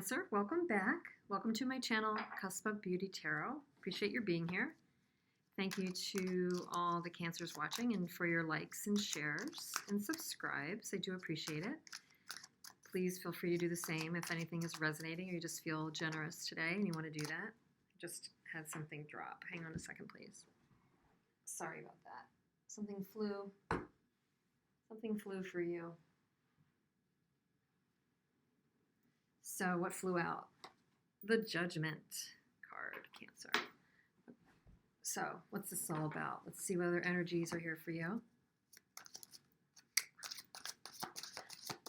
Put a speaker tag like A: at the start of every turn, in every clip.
A: Cancer, welcome back. Welcome to my channel, Cusp of Beauty Tarot. Appreciate your being here. Thank you to all the Cancers watching and for your likes and shares and subscribes. I do appreciate it. Please feel free to do the same if anything is resonating or you just feel generous today and you want to do that. I just had something drop. Hang on a second, please. Sorry about that. Something flew for you. So what flew out? The Judgment card, Cancer. So what's this all about? Let's see what other energies are here for you.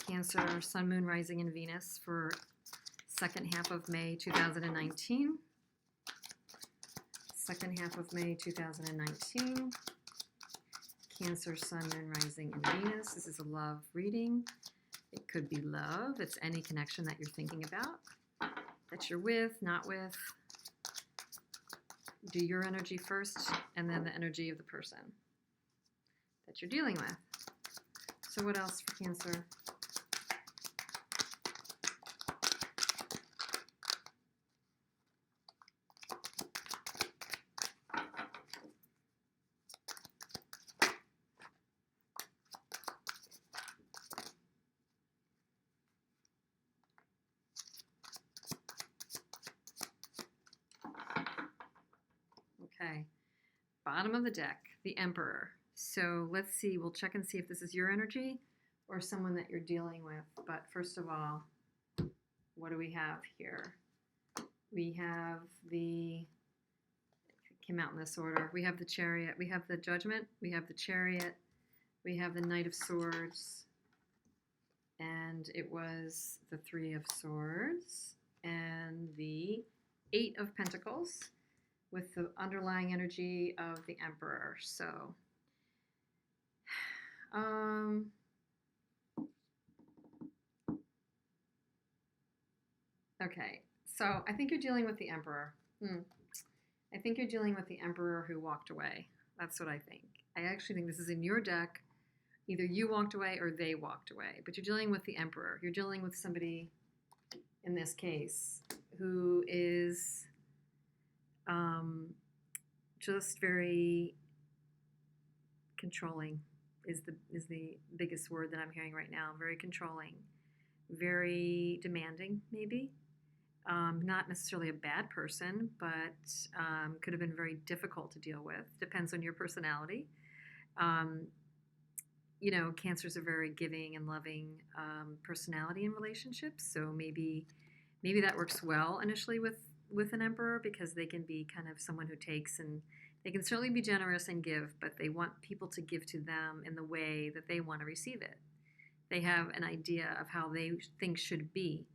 A: Cancer, Sun, Moon, Rising, and Venus for second half of May 2019. Second half of May 2019. Cancer, Sun, Moon, Rising, and Venus. This is a love reading. It could be love. It's any connection that you're thinking about, that you're with, not with. Do your energy first, and then the energy of the person that you're dealing with. So what else for Cancer? Okay, bottom of the deck, the Emperor. So let's see, we'll check and see if this is your energy or someone that you're dealing with. But first of all, what do we have here? We have it came out in this order. We have the Chariot, we have the Judgment, we have the Chariot, we have the Knight of Swords, and it was the Three of Swords, and the Eight of Pentacles, with the underlying energy of the Emperor. So, okay. So I think you're dealing with the Emperor. I think you're dealing with the Emperor who walked away. That's what I think. I actually think this is in your deck. Either you walked away or they walked away. But you're dealing with the Emperor. You're dealing with somebody, in this case, who is just very controlling is the biggest word that I'm hearing right now. Very controlling, very demanding, maybe. Not necessarily a bad person, but could have been very difficult to deal with. Depends on your personality. You know, Cancer's a very giving and loving personality in relationships, so maybe that works well initially with an Emperor, because they can be kind of someone who takes, and they can certainly be generous and give, but they want people to give to them in the way that they want to receive it. They have an idea of how they think should be,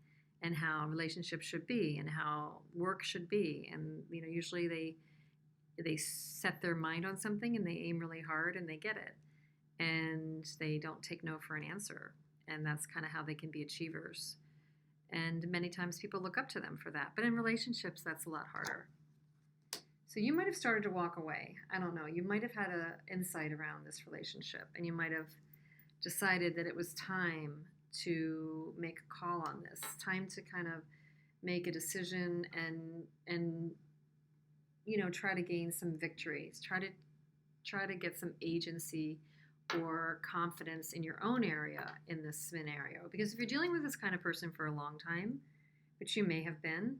A: and how relationships should be, and how work should be. And you know, usually they set their mind on something and they aim really hard and they get it. And they don't take no for an answer. And that's kind of how they can be achievers. And many times people look up to them for that. But in relationships, that's a lot harder. So you might have started to walk away. I don't know. You might have had an insight around this relationship, and you might have decided that it was time to make a call on this. Time to kind of make a decision and you know, try to gain some victories. Try to get some agency or confidence in your own area in this scenario. Because if you're dealing with this kind of person for a long time, which you may have been,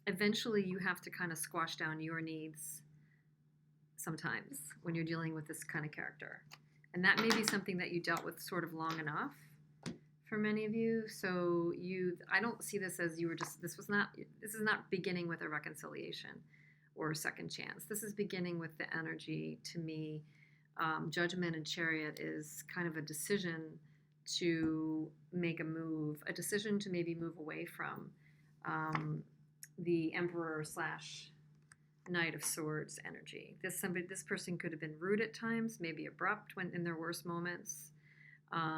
A: eventually you have to kind of squash down your needs sometimes when you're dealing with this kind of character. And that may be something that you dealt with sort of long enough for many of you. So I don't see this as this is not beginning with a reconciliation or a second chance. This is beginning with the energy, to me. Judgment and Chariot is kind of a decision to make a move, a decision to maybe move away from the Emperor / Knight of Swords energy. This person could have been rude at times, maybe abrupt when in their worst moments,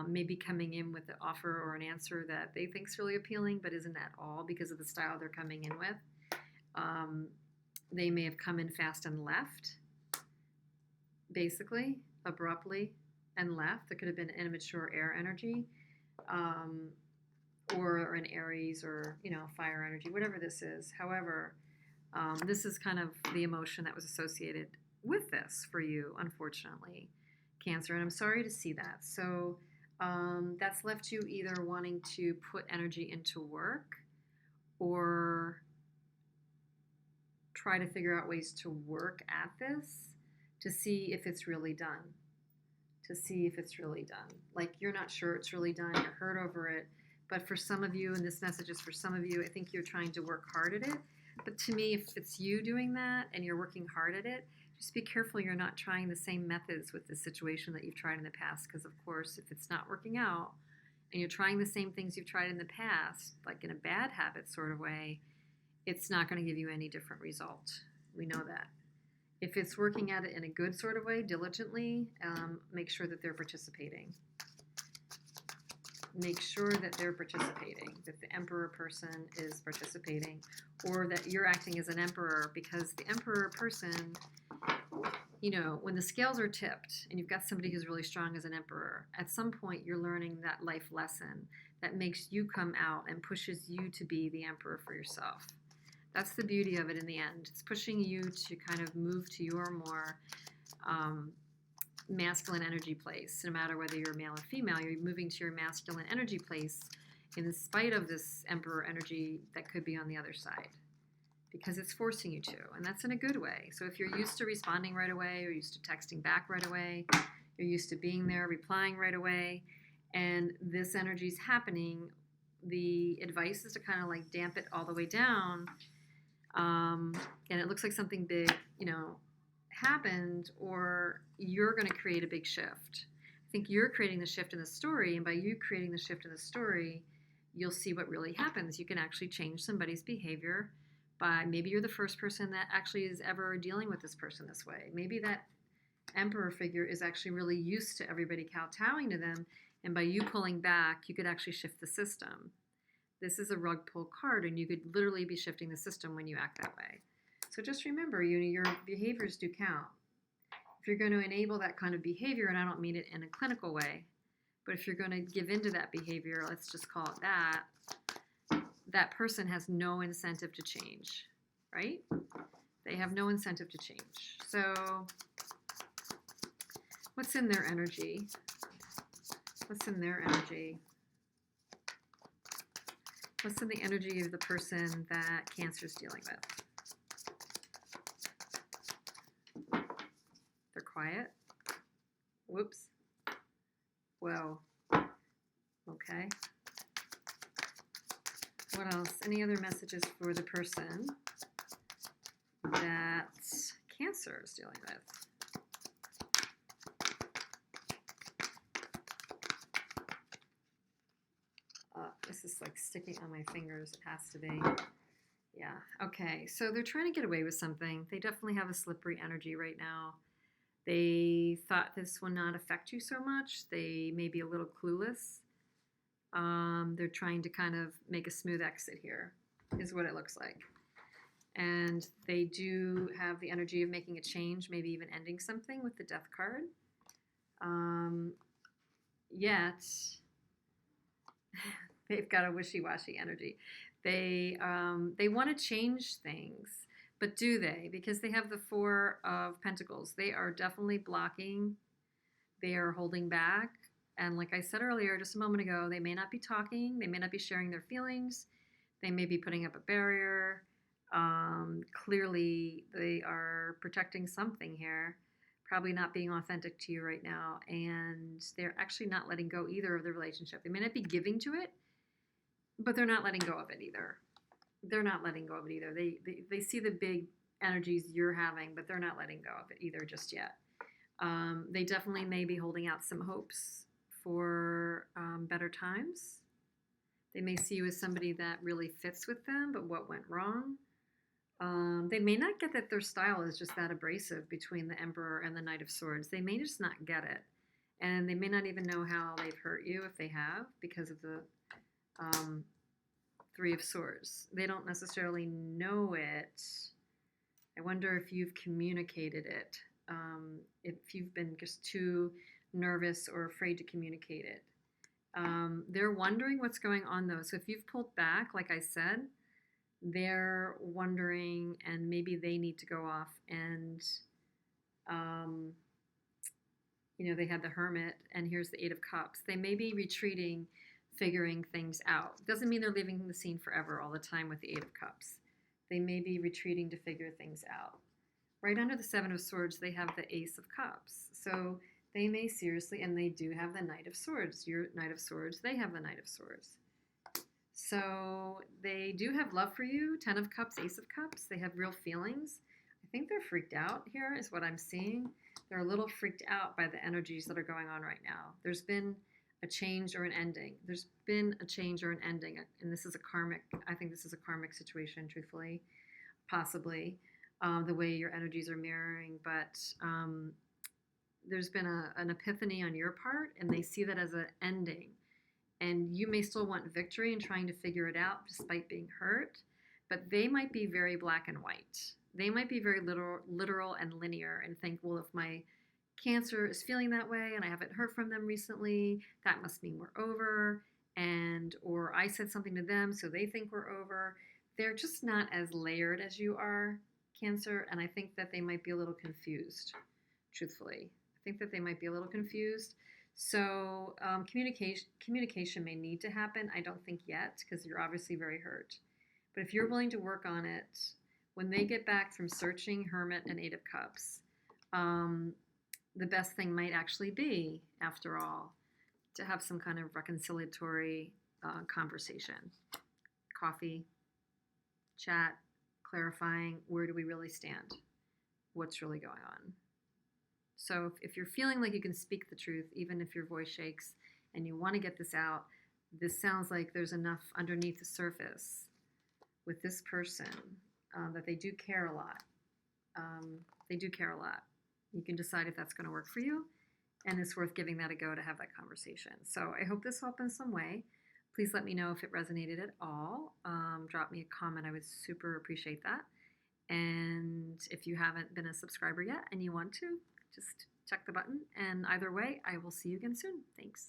A: maybe coming in with an offer or an answer that they think is really appealing, but isn't at all because of the style they're coming in with. They may have come in fast and left, basically, abruptly, and left. There could have been immature air energy. or an Aries, or, you know, fire energy, whatever this is. However, this is kind of the emotion that was associated with this for you, unfortunately, Cancer. And I'm sorry to see that. So that's left you either wanting to put energy into work or try to figure out ways to work at this to see if it's really done. To see if it's really done. Like, you're not sure it's really done, you're hurt over it. But for some of you, and this message is for some of you, I think you're trying to work hard at it. But to me, if it's you doing that and you're working hard at it, just be careful you're not trying the same methods with this situation that you've tried in the past. Because, of course, if it's not working out and you're trying the same things you've tried in the past, like in a bad habit sort of way, it's not going to give you any different result. We know that. If it's working at it in a good sort of way, diligently, make sure that they're participating. Make sure that they're participating, that the Emperor person is participating, or that you're acting as an Emperor, because the Emperor person, you know, when the scales are tipped and you've got somebody who's really strong as an Emperor, at some point you're learning that life lesson that makes you come out and pushes you to be the Emperor for yourself. That's the beauty of it in the end. It's pushing you to kind of move to your more masculine energy place. No matter whether you're male or female, you're moving to your masculine energy place in spite of this Emperor energy that could be on the other side, because it's forcing you to, and that's in a good way. So if you're used to responding right away, or used to texting back right away, you're used to being there, replying right away, and this energy is happening, the advice is to kind of like damp it all the way down. And it looks like something big, you know, happened, or you're going to create a big shift. I think you're creating the shift in the story, and by you creating the shift in the story, you'll see what really happens. You can actually change somebody's behavior by, maybe you're the first person that actually is ever dealing with this person this way. Maybe that Emperor figure is actually really used to everybody kowtowing to them, and by you pulling back, you could actually shift the system. This is a rug pull card, and you could literally be shifting the system when you act that way. So just remember, your behaviors do count. If you're going to enable that kind of behavior, and I don't mean it in a clinical way, but if you're going to give into that behavior, let's just call it that, that person has no incentive to change, right? They have no incentive to change. So what's in their energy? What's in their energy? What's in the energy of the person that Cancer's dealing with? They're quiet. Whoops. Whoa. Okay. What else? Any other messages for the person that Cancer is dealing with? This is like sticking on my fingers. It has to be. Yeah. Okay. So they're trying to get away with something. They definitely have a slippery energy right now. They thought this would not affect you so much. They may be a little clueless. They're trying to kind of make a smooth exit here, is what it looks like. And they do have the energy of making a change, maybe even ending something with the Death card. Yet, they've got a wishy-washy energy. They want to change things, but do they? Because they have the Four of Pentacles. They are definitely blocking. They are holding back. And like I said earlier, just a moment ago, they may not be talking. They may not be sharing their feelings. They may be putting up a barrier. Clearly, they are protecting something here. Probably not being authentic to you right now. And they're actually not letting go either of the relationship. They may not be giving to it, but they're not letting go of it either. They're not letting go of it either. They see the big energies you're having, but they're not letting go of it either just yet. They definitely may be holding out some hopes for better times. They may see you as somebody that really fits with them, but what went wrong? They may not get that their style is just that abrasive between the Emperor and the Knight of Swords. They may just not get it. And they may not even know how they've hurt you if they have, because of the Three of Swords. They don't necessarily know it. I wonder if you've communicated it, if you've been just too nervous or afraid to communicate it. They're wondering what's going on though. So if you've pulled back, like I said, they're wondering, and maybe they need to go off and, um, they had the Hermit, and here's the Eight of Cups. They may be retreating, figuring things out. Doesn't mean they're leaving the scene forever all the time with the Eight of Cups. They may be retreating to figure things out. Right under the Seven of Swords, they have the Ace of Cups. So they may seriously, and they do have the Knight of Swords. Your Knight of Swords, they have the Knight of Swords. So they do have love for you. Ten of Cups, Ace of Cups. They have real feelings. I think they're freaked out here is what I'm seeing. They're a little freaked out by the energies that are going on right now. There's been a change or an ending. There's been a change or an ending. And this is a karmic, I think this is a karmic situation, truthfully, possibly, the way your energies are mirroring. But there's been an epiphany on your part, and they see that as an ending. And you may still want victory and trying to figure it out despite being hurt, but they might be very black and white. They might be very literal and linear and think, well, if my Cancer is feeling that way and I haven't heard from them recently, that must mean we're over. And, or I said something to them, so they think we're over. They're just not as layered as you are, Cancer, and I think that they might be a little confused, truthfully. I think that they might be a little confused. So communication may need to happen. I don't think yet, because you're obviously very hurt. But if you're willing to work on it, when they get back from searching Hermit and Eight of Cups, the best thing might actually be, after all, to have some kind of reconciliatory conversation. Coffee, chat, clarifying, where do we really stand? What's really going on? So if you're feeling like you can speak the truth, even if your voice shakes and you want to get this out, this sounds like there's enough underneath the surface with this person that they do care a lot. They do care a lot. You can decide if that's going to work for you, and it's worth giving that a go to have that conversation. So I hope this helped in some way. Please let me know if it resonated at all. Drop me a comment. I would super appreciate that. And if you haven't been a subscriber yet and you want to, just check the button. And either way, I will see you again soon. Thanks.